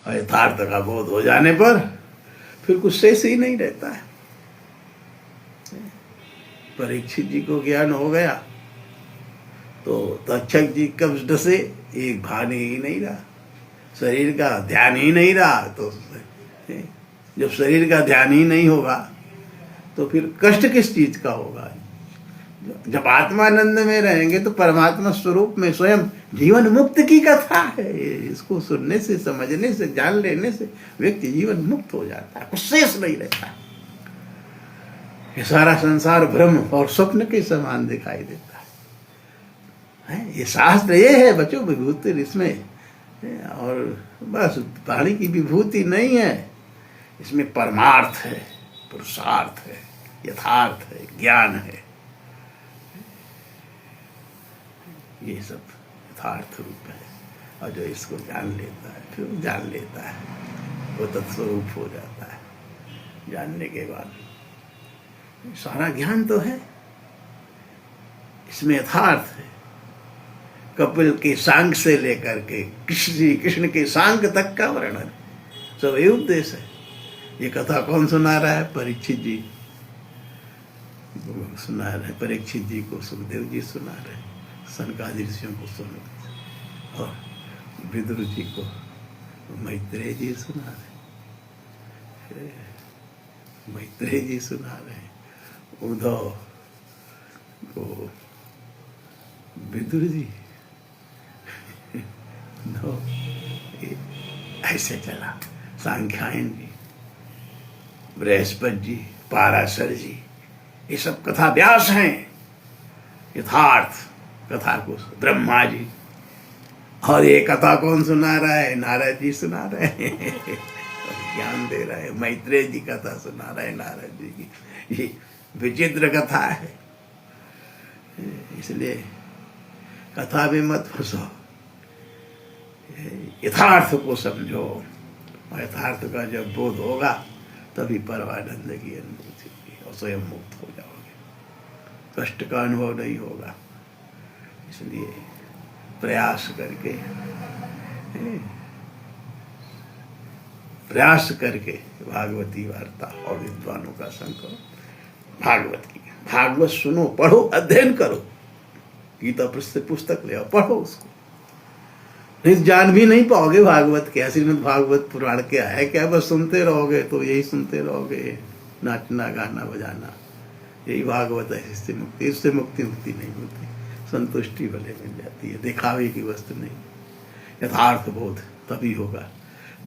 और यथार्थ का बोध हो जाने पर फिर कुछ शेष ही नहीं रहता है। परीक्षित जी को ज्ञान हो गया तो तक्षक जी कब्ज से एक भाने ही नहीं रहा, शरीर का ध्यान ही नहीं रहा। तो जब शरीर का ध्यान ही नहीं होगा तो फिर कष्ट किस चीज का होगा? जब आत्मानंद में रहेंगे तो परमात्मा स्वरूप में स्वयं जीवन मुक्त की कथा है। इसको सुनने से, समझने से, जान लेने से व्यक्ति जीवन मुक्त हो जाता है, कुछ शेष नहीं रहता। ये सारा संसार भ्रम और स्वप्न के समान दिखाई देता है। ये शास्त्र ये है बच्चों, विभूति इसमें, और बस वाणी की विभूति नहीं है, इसमें परमार्थ है, पुरुषार्थ है, यथार्थ है, ज्ञान है। ये सब यथार्थ रूप है। और जो इसको जान लेता है फिर जान लेता है, वो तत्स्वरूप हो जाता है। जानने के बाद सारा ज्ञान तो है, इसमें यथार्थ है। कपिल के सांग से लेकर के कृष्ण के सांग तक का वर्णन सब ये उद्देश्य है। ये कथा कौन सुना रहा है? परीक्षित जी सुना रहे, परीक्षित जी को सुखदेव जी सुना रहे, सनकादि ऋषियों को सुना, और विदुर जी को मैत्रेय जी सुना रहे, मैत्रेय जी सुना रहे, उद्धव को विदुर जी। no, ऐसे चला। सांख्यायन जी, बृहस्पति जी, पाराशर जी, ये सब कथा व्यास हैं। यथार्थ कथा को ब्रह्मा जी, और ये कथा कौन सुना रहा है? नारद जी सुना रहे हैं, ज्ञान दे रहे हैं। मैत्रेय जी कथा सुना रहे हैं नारद जी की। ये विचित्र कथा है, इसलिए कथा में मत फंसो, यथार्थ को समझो। और यथार्थ का जब बोध होगा तभी परमानंद की अनुभूति होगी और स्वयं मुक्त हो जाओगे, कष्ट का अनुभव नहीं होगा। इसलिए प्रयास करके भागवती वार्ता और विद्वानों का संग करो। भागवत सुनो, पढ़ो, अध्ययन करो, गीता पुस्तक ले आओ, पढ़ो उसको। नहीं जान भी नहीं पाओगे भागवत क्या, श्रीमद् भागवत पुराण क्या है क्या, बस सुनते रहोगे तो यही सुनते रहोगे, नाचना गाना बजाना, यही भागवत है। इससे मुक्ति नहीं होती, संतुष्टि भले मिल जाती है, दिखावे की वस्तु नहीं। यथार्थ बोध तभी होगा